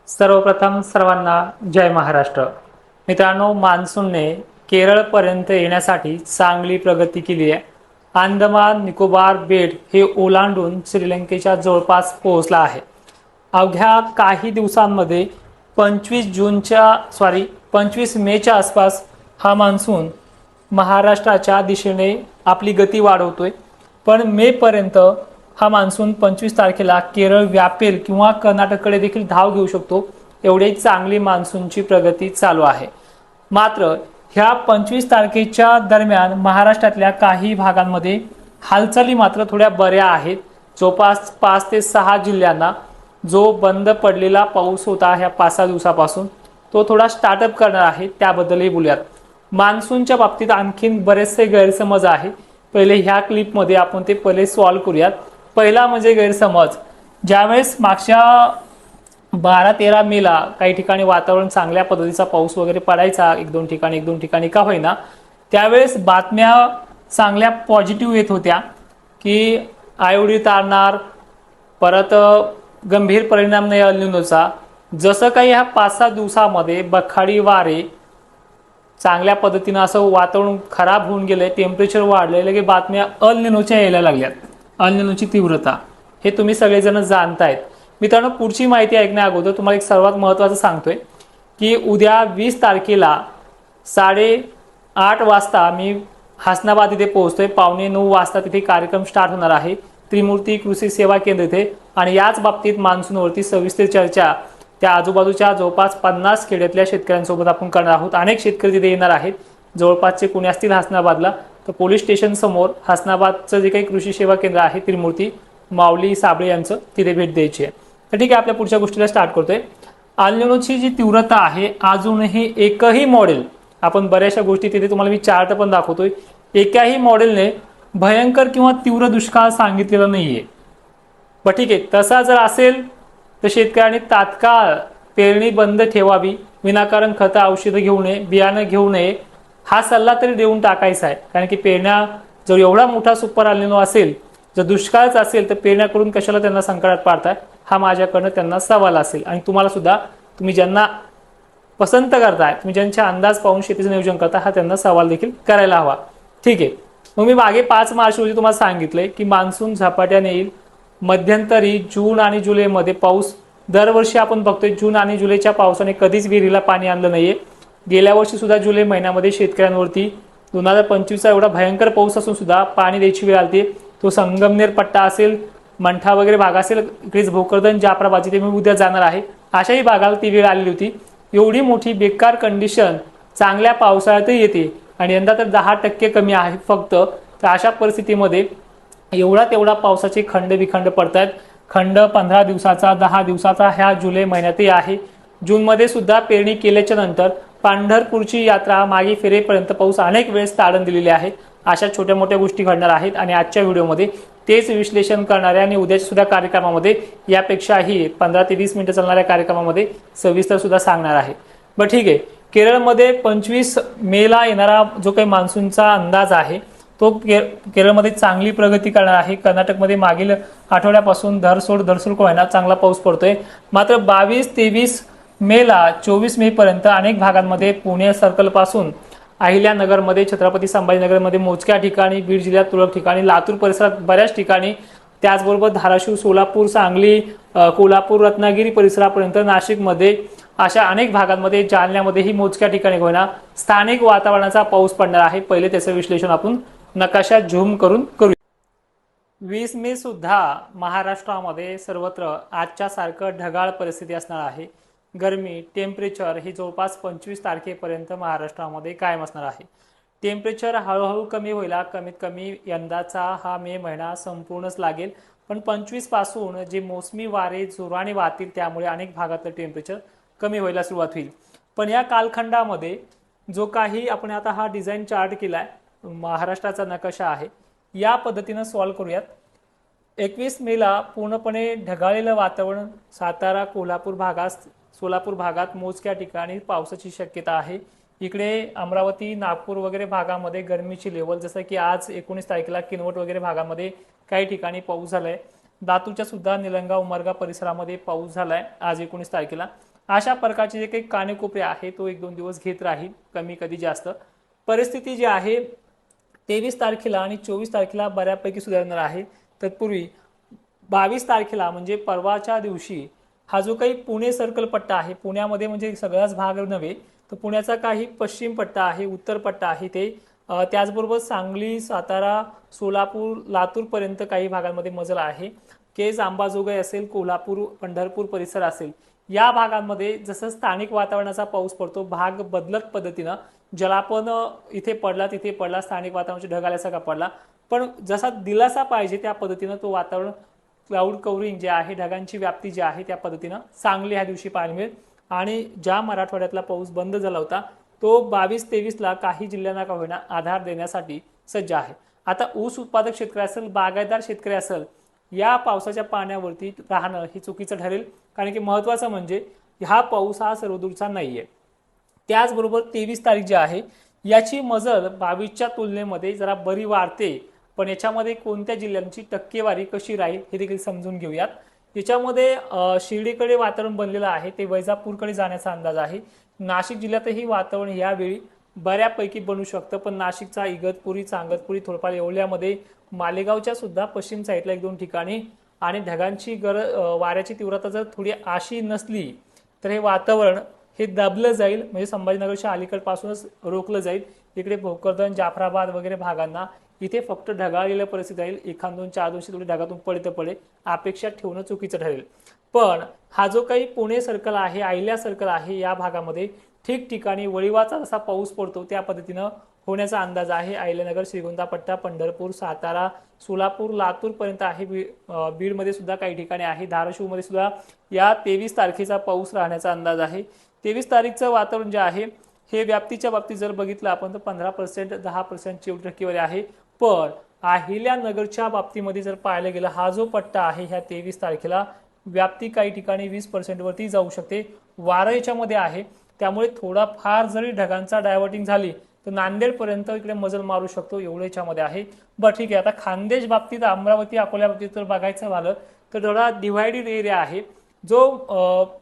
सर्वप्रथम सर्वांना जय महाराष्ट्र। मित्रांनो, मान्सूनने केरळपर्यंत येण्यासाठी चांगली प्रगती केली आहे। अंदमान निकोबार बेट हे ओलांडून श्रीलंकेच्या जवळपास पोहोचला आहे। अवघ्या काही दिवसांमध्ये 25 मेच्या आसपास हा मान्सून महाराष्ट्राच्या दिशेने आपली गती वाढवतोय। पण मे पर्यंत हा मान्सून 25 तारखेला केरळ व्यापेल किंवा कर्नाटककडे देखील धाव घेऊ शकतो, एवढी चांगली मान्सूनची प्रगती चालू आहे। मात्र ह्या 25 तारखेच्या दरम्यान महाराष्ट्रातल्या काही भागांमध्ये हालचाली मात्र थोड्या बऱ्या आहेत। जवळपास 5 ते 6 जिल्ह्यांना जो बंद पडलेला पाऊस होता ह्या 5-6 दिवसापासून तो थोडा स्टार्टअप करणार आहे, त्याबद्दलही बोलूयात। मान्सूनच्या बाबतीत आणखीन बरेचसे गैरसमज आहे, पहिले ह्या क्लिपमध्ये आपण ते पहिले सॉल्व्ह करूयात। पहिला म्हणजे गैरसमज, ज्यावेळेस मागच्या 12-13 मेला काही ठिकाणी वातावरण चांगल्या पद्धतीचा पाऊस वगैरे पडायचा, एक दोन ठिकाणी का होईना, त्यावेळेस बातम्या चांगल्या पॉझिटिव्ह येत होत्या की आयोडी तारणार, परत गंभीर परिणाम नाही अल निनोचा। जसं काही ह्या 5-6 दिवसामध्ये बखाडी वारे चांगल्या पद्धतीने असं वातावरण खराब होऊन गेलंय, टेम्परेचर वाढलंय, लगे बातम्या अल निनोच्या यायला लागल्यात। अल निनोची तीव्रता हे तुम्ही सगळेजण जाणतायत। मित्रांनो, पुढची माहिती ऐकण्या अगोदर तुम्हाला एक सर्वात महत्त्वाचं सांगतोय की उद्या 20 तारखेला 8:30 वाजता मी हसनाबाद इथे पोहोचतोय। 8:45 वाजता तिथे कार्यक्रम स्टार्ट होणार आहे त्रिमूर्ती कृषी सेवा केंद्र इथे। आणि याच बाबतीत मान्सूनवरती सविस्तर चर्चा त्या आजूबाजूच्या जवळपास 50 खेड्यातल्या शेतकऱ्यांसोबत आपण करणार आहोत। अनेक शेतकरी तिथे येणार आहेत, जवळपासचे कोणी असतील हसनाबादला तर पोलीस स्टेशन समोर हसनाबादचं जे काही कृषी सेवा केंद्र आहे त्रिमूर्ती माऊली साबळे यांचं तिथे भेट द्यायची आहे। तर ठीक आहे, आपल्या पुढच्या गोष्टीला स्टार्ट करतोय। अल निनोची जी तीव्रता आहे, अजूनही एकही मॉडेल, आपण बऱ्याचशा गोष्टी तिथे तुम्हाला मी चार्ट पण दाखवतोय, एकाही मॉडेलने भयंकर किंवा तीव्र दुष्काळ सांगितलेला नाहीये। पण ठीक आहे, तसा जर असेल तर शेतकऱ्यांनी तात्काळ पेरणी बंद ठेवावी, विनाकारण खतं औषधं घेऊ नये, बियाणं घेऊ नये, हा सल्ला तरी देऊन टाकायचा आहे। कारण की पेरण्या जर एवढा मोठा सुपर अल निनो असेल, जर दुष्काळच असेल तर पेरण्या करून कशाला त्यांना संकटात पाडताय, हा माझ्याकडनं त्यांना सवाल असेल। आणि तुम्हाला सुद्धा, तुम्ही ज्यांना पसंत करताय, तुम्ही ज्यांचे अंदाज पाहून शेतीचं नियोजन करता, हा त्यांना सवाल देखील करायला हवा। ठीक आहे, मग मी मागे 5 मार्च रोजी तुम्हाला सांगितलंय की मान्सून झपाट्याने येईल। मध्यंतरी जून आणि जुलैमध्ये पाऊस दरवर्षी आपण बघतोय, जून आणि जुलैच्या पावसाने कधीच विहिरीला पाणी आणलं नाहीये। गेल्या वर्षी सुद्धा जुलै महिन्यामध्ये शेतकऱ्यांवरती 2025चा एवढा भयंकर पाऊस असून सुद्धा पाणी द्यायची वेळ आली। तो संगमनेर पट्टा असेल, मंठा वगैरे भाग असेल, इकडेच भोकरदन जाफराबाद जिथे मी उद्या जाणार आहे, अशाही भागाला ती वेळ आलेली होती। एवढी मोठी बेकार कंडिशन चांगल्या पावसाळ्यातही येते आणि यंदा तर 10% कमी आहे फक्त। तर अशा परिस्थितीमध्ये एवढा तेवढा पावसाचे खंड विखंड पडतात। खंड 15 दिवसाचा, 10 दिवसाचा ह्या जुलै महिन्यातही आहे। जूनमध्ये सुद्धा पेरणी केल्याच्या नंतर पंढरपूरची यात्रा मागे फिरेपर्यंत पाऊस अनेक वेळेस ताडण दिलेले आहे। अशा छोट्या मोठ्या गोष्टी घडणार आहेत आणि आजच्या व्हिडिओमध्ये तेच विश्लेषण करणारे आणि उद्याच्या सुद्धा कार्यक्रमामध्ये यापेक्षाही 15 ते 20 मिनिटं चालणाऱ्या कार्यक्रमामध्ये सविस्तर सुद्धा सांगणार आहे। बरं ठीक आहे, केरळमध्ये 25 मेला येणारा जो काही मान्सूनचा अंदाज आहे तो केरळमध्ये चांगली प्रगती करणार आहे। कर्नाटकमध्ये मागील आठवड्यापासून धरसोड का होईना चांगला पाऊस पडतोय। मात्र 22-23 मेला 24 मे पर्यंत अनेक भागांमध्ये, पुणे सर्कल पासून अहिल्यानगरमध्ये, छत्रपती संभाजीनगरमध्ये मोजक्या ठिकाणी, बीड जिल्ह्यात तुरळक ठिकाणी, लातूर परिसरात बऱ्याच ठिकाणी, त्याचबरोबर धाराशिव, सोलापूर, सांगली, कोल्हापूर, रत्नागिरी परिसरापर्यंत, नाशिकमध्ये अशा अनेक भागांमध्ये, जालन्यामध्येही मोजक्या ठिकाणी होईना स्थानिक वातावरणाचा पाऊस पडणार आहे। पहिले त्याचं विश्लेषण आपण नकाशा झूम करून करूया। 20 मे सुद्धा महाराष्ट्रामध्ये सर्वत्र आजच्या सारखं ढगाळ परिस्थिती असणार आहे। गरमी, टेम्परेचर हे जवळपास 25 तारखेपर्यंत महाराष्ट्रामध्ये कायम असणार आहे। टेम्परेचर हळूहळू कमी होईल, कमीत कमी यंदाचा हा मे महिना संपूर्णच लागेल। पण 25 पासून जे मोसमी वारे जोराने वाहतील त्यामुळे अनेक भागातलं टेम्परेचर कमी व्हायला सुरुवात होईल। पण या कालखंडामध्ये जो काही आपण आता हा डिझाईन चार्ट केलाय, महाराष्ट्राचा नकाशा आहे, या पद्धतीने सॉल्व्ह करूयात। 21 मेला पूर्णपणे ढगाळलेलं वातावरण, सातारा, कोल्हापूर भागात, सोलापूर भागात मोजक्या ठिकाणी पावसाची शक्यता आहे। इकडे अमरावती, नागपूर वगैरे भागामध्ये गरमीची लेवल, जसं की आज 19 तारखेला किनवट वगैरे भागामध्ये काही ठिकाणी पाऊस झालाय। लातूरच्या सुद्धा निलंगा, उमरगा परिसरामध्ये पाऊस झालाय आज 19 तारखेला। अशा प्रकारचे जे काही कानेकोपरे आहे तो 1-2 दिवस घेत राहील, कमी कधी जास्त. परिस्थिती जी आहे 23 तारखेला आणि 24 तारखेला बऱ्यापैकी सुधारणार आहे. तत्पूर्वी 22 तारखेला म्हणजे परवाच्या दिवशी हा जो काही पुणे सर्कल पट्टा आहे, पुण्यामध्ये म्हणजे सगळाच भाग नव्हे, तर पुण्याचा काही पश्चिम पट्टा आहे, उत्तर पट्टा आहे ते, त्याचबरोबर सांगली, सातारा, सोलापूर, लातूरपर्यंत काही भागांमध्ये मजल आहे. केज, अंबाजोगाई असेल, कोल्हापूर, पंढरपूर परिसर असेल, या भागांमध्ये जसं स्थानिक वातावरणाचा पाऊस पडतो, भाग बदलत पद्धतीनं, ज्याला आपण इथे पडला तिथे पडला, स्थानिक वातावरणाची ढग आल्यासारखा पडला, पण जसा दिलासा पाहिजे त्या पद्धतीनं तो वातावरण क्लाउड कव्हरिंग जे आहे, ढगांची व्याप्ती जी आहे त्या पद्धतीनं चांगली ह्या दिवशी पाहायला मिळेल. आणि ज्या मराठवाड्यातला पाऊस बंद झाला होता तो 22-23ला काही जिल्ह्यांना का होईना आधार देण्यासाठी सज्ज आहे. आता ऊस उत्पादक शेतकरी असेल, बागायतदार शेतकरी असेल, या पावसाच्या पाण्यावरती राहणं हे चुकीचं ठरेल, कारण की महत्त्वाचं म्हणजे हा पाऊस हा सर्वदूरचा नाहीये. त्याचबरोबर 23 तारीख जी आहे याची मजल 22च्या तुलनेमध्ये जरा बरी वाढते, पण याच्यामध्ये कोणत्या जिल्ह्यांची टक्केवारी कशी राहील हे देखील समजून घेऊयात. याच्यामध्ये शिर्डीकडे वातावरण बनलेलं आहे, ते वैजापूरकडे जाण्याचा अंदाज आहे. नाशिक जिल्ह्यातही वातावरण यावेळी बऱ्यापैकी बनू शकतं, पण नाशिकचा इगतपुरी, चांगतपुरी, थोडफार येवल्यामध्ये, मालेगावच्या सुद्धा पश्चिम साईडला 1-2 ठिकाणी आणि ढगांची वाऱ्याची तीव्रता जर थोडी अशी नसली तर हे वातावरण हे दाबलं जाईल, म्हणजे संभाजीनगरच्या अलीकडपासूनच रोखलं जाईल. इकडे भोकरदन, जाफराबाद वगैरे भागांना इथे फक्त ढगाळलेल्या परिस्थिती राहील, 1-2, 4 दिवशी थोडी ढगातून पडे अपेक्षा ठेवणं चुकीचं ठरेल. पण हा जो काही पुणे सर्कल आहे, आयल्या सर्कल आहे, या भागामध्ये ठिकठिकाणी वळीवाचा जसा पाऊस पडतो त्या पद्धतीनं होण्याचा अंदाज आहे. अहिल्यानगर, श्रीगोंदा पट्टा, पंढरपूर, सातारा, सोलापूर, लातूर पर्यंत आहे. बीडमध्ये सुद्धा काही ठिकाणी आहे. धाराशिवमध्ये सुद्धा या 23 तारखेचा पाऊस राहण्याचा अंदाज आहे. 23 तारीखचं वातावरण जे आहे हे व्याप्तीच्या बाबतीत जर बघितलं आपण तर 15%, 10% एवढी टक्केवारी आहे. पण अहिल्यानगरच्या बाबतीमध्ये जर पाहायला गेलं, हा जो पट्टा आहे ह्या 23 तारखेला व्याप्ती काही ठिकाणी 20% वरती जाऊ शकते. वारं याच्यामध्ये आहे, त्यामुळे थोडाफार जरी ढगांचा डायव्हर्टिंग झाली तर नांदेडपर्यंत इकडे मजल मारू शकतो, एवढं याच्यामध्ये आहे. बरं ठीक आहे, आता खानदेश बाबतीत, अमरावती, अकोल्या बाबतीत जर बघायचं झालं तर थोडा डिव्हायडेड एरिया आहे. जो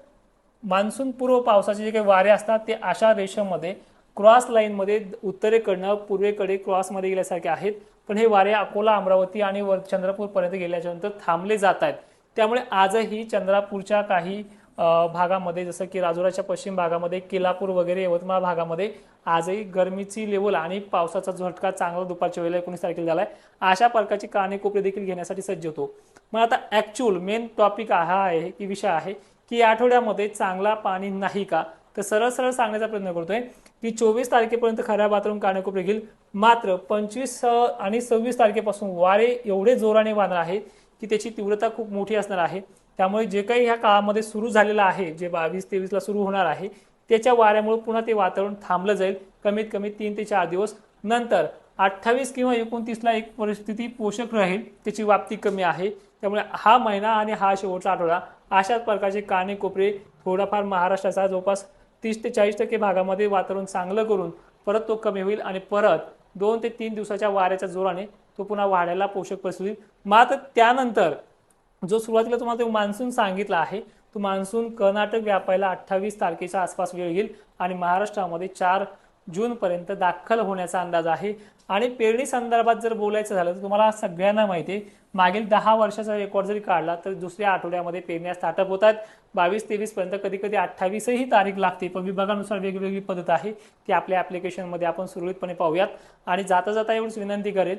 मान्सून पूर्व पावसाचे जे काही वारे असतात ते अशा रेषेमध्ये क्रॉस लाईनमध्ये उत्तरेकडनं पूर्वेकडे क्रॉसमध्ये गेल्यासारखे आहेत, पण हे वारे अकोला, अमरावती आणि चंद्रपूरपर्यंत गेल्याच्यानंतर थांबले जात आहेत. त्यामुळे आजही चंद्रपूरच्या काही भागामध्ये, जसं की राजुराच्या पश्चिम भागामध्ये, केलापूर वगैरे, यवतमाळ भागामध्ये आजही गरमीची लेवल आणि पावसाचा झटका चांगला दुपारच्या वेळेला 19 तारखेला झालाय. अशा प्रकारची कानेकोपरे देखील घेण्यासाठी सज्ज होतो. मग आता ऍक्च्युअल मेन टॉपिक हा आहे की विषय आहे की या आठवड्यामध्ये चांगला पाणी नाही का, तर सरळ सरळ सांगण्याचा प्रयत्न करतोय की 24 तारखेपर्यंत खऱ्या वातावरण कानेकोपरे घेईल. मात्र 25 आणि 26 तारखेपासून वारे एवढे जोराने वाहणार आहेत की त्याची तीव्रता खूप मोठी असणार आहे. त्यामुळे जे काही ह्या काळामध्ये सुरू झालेलं आहे, जे 22-23ला सुरू होणार आहे, त्याच्या वाऱ्यामुळे पुन्हा ते वातावरण थांबलं जाईल कमीत कमी 3 ते 4 दिवस. नंतर 28 किंवा 29ला एक परिस्थिती पोषक राहील, त्याची व्याप्ती कमी आहे. त्यामुळे हा महिना आणि हा शेवटचा आठवडा अशाच प्रकारचे कानेकोपरे थोडाफार महाराष्ट्राचा जवळपास 30 ते 40% भागामध्ये वातावरण चांगलं करून परत तो कमी होईल आणि परत 2 ते 3 दिवसाच्या वाऱ्याच्या जोराने तो पुन्हा वाढायला पोषक परिस्थिती. मात्र त्यानंतर जो सुरुवातीला तुम्हाला तो मान्सून सांगितला आहे, तो मान्सून कर्नाटक व्यापायला 28 तारखेच्या आसपास वेळ घेईल आणि महाराष्ट्रामध्ये 4 जूनपर्यंत दाखल होण्याचा अंदाज आहे. आणि पेरणी संदर्भात जर बोलायचं झालं तर तुम्हाला सगळ्यांना माहिती आहे, मागील 10 वर्षाचा रेकॉर्ड जरी काढला तर दुसऱ्या आठवड्यामध्ये पेरण्या स्टार्टअप होतात. 22-23 पर्यंत, कधी कधी 28ही तारीख लागते, पण विभागानुसार वेगवेगळी पद्धत आहे, ती आपल्या ॲप्लिकेशनमध्ये आपण सुरळीतपणे पाहूयात. आणि जाता जाता एवढीच विनंती करेल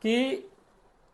की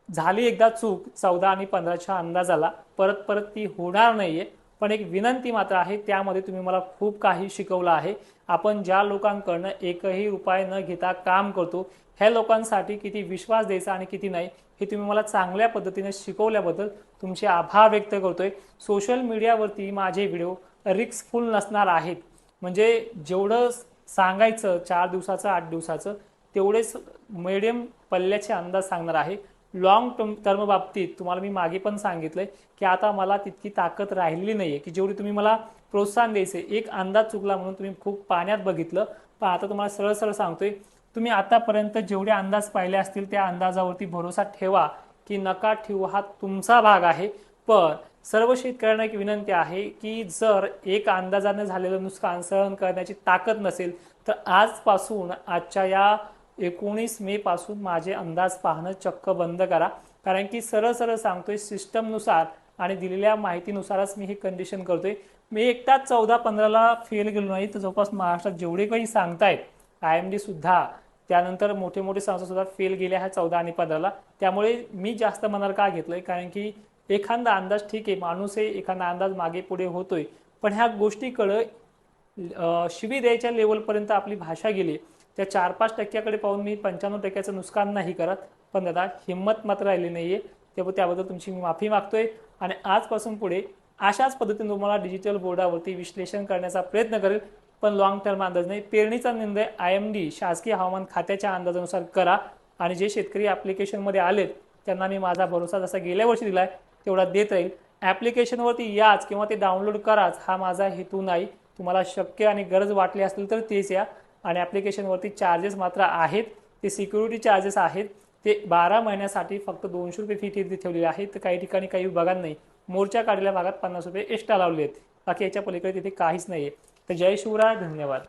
झाली एकदा चूक 14 आणि 15च्या अंदाजाला, परत परत ती होणार नाहीये. पण एक विनंती मात्र आहे, त्यामध्ये तुम्ही मला खूप काही शिकवलं आहे. आपण ज्या लोकांकडनं एकही रुपये न घेता काम करतो, ह्या लोकांसाठी किती विश्वास द्यायचा आणि किती नाही हे तुम्ही मला चांगल्या पद्धतीने शिकवल्याबद्दल तुमचे आभार व्यक्त करतोय. सोशल मीडियावरती माझे व्हिडिओ रिस्कफुल नसणार आहेत, म्हणजे जेवढं सांगायचं 4 दिवसाचं 8 दिवसाचं तेवढेच मीडियम पल्ल्याचे अंदाज सांगणार आहे. लॉंग टर्म बाबतीत तुम्हाला मी मागे पण सांगितलंय की आता मला तितकी ताकद राहिलेली नाहीये की जेवढी तुम्ही मला प्रोत्साहन द्यायचे. एक अंदाज चुकला म्हणून तुम्ही खूप पाण्यात बघितलं, पण आता तुम्हाला सरळ सरळ सांगतोय, तुम्ही आतापर्यंत जेवढे अंदाज पाहिले असतील त्या अंदाजावरती भरोसा ठेवा की नका ठेवू, हा तुमचा भाग आहे. पण सर्व शेतकऱ्यांना एक विनंती आहे की जर एक अंदाजाने झालेलं नुकसान सहन करण्याची ताकद नसेल तर आजपासून आजच्या या 19 मे पासून माझे अंदाज पाहणं चक्क बंद करा. कारण की सरळ सरळ सांगतोय, सिस्टमनुसार आणि दिलेल्या माहितीनुसारच मी हे कंडिशन करतोय. मी एकटाच 14-15ला फेल गेलो नाही, तर जवळपास महाराष्ट्रात जेवढे काही सांगतायत IMD सुद्धा, त्यानंतर मोठे मोठे संस्था सुद्धा फेल गेल्या ह्या 14 आणि 15ला. त्यामुळे मी जास्त मनावर का घेतलंय, कारण की एखादा अंदाज ठीक आहे, माणूस आहे, एखादा अंदाज मागे पुढे होतोय, पण ह्या गोष्टीकडं शिवी द्यायच्या लेवलपर्यंत आपली भाषा गेली. त्या 4-5% पाहून मी 95% नुकसान नाही करत, पण दादा हिंमत मात्र राहिली नाहीये. त्याबद्दल तुमची मी माफी मागतोय आणि आजपासून पुढे अशाच पद्धतीने तुम्हाला डिजिटल बोर्डावरती विश्लेषण करण्याचा प्रयत्न करेल, पण लॉंग टर्म अंदाज नाही. पेरणीचा निर्णय IMD शासकीय हवामान खात्याच्या अंदाजानुसार करा. आणि जे शेतकरी ॲप्लिकेशनमध्ये आलेत त्यांना मी माझा भरोसा जसा गेल्या वर्षी दिलाय तेवढा देत राहील. ॲप्लिकेशनवरती याच किंवा ते डाउनलोड कराच हा माझा हेतू नाही. तुम्हाला शक्य आणि गरज वाटली असेल तर तेच या. आणि ॲप्लिकेशनवरती चार्जेस मात्र आहेत, ते सिक्युरिटी चार्जेस आहेत. ते 12 महिन्यासाठी फक्त 200 रुपये फी ठेवलेली आहे. तर काही ठिकाणी काही विभागात नाही, मोर्चा काढलेल्या भागात 50 रुपये एक्स्ट्रा लावले आहेत. बाकी याच्या पलीकडे तिथे काहीच नाही आहे. तर जय शिवराय, धन्यवाद.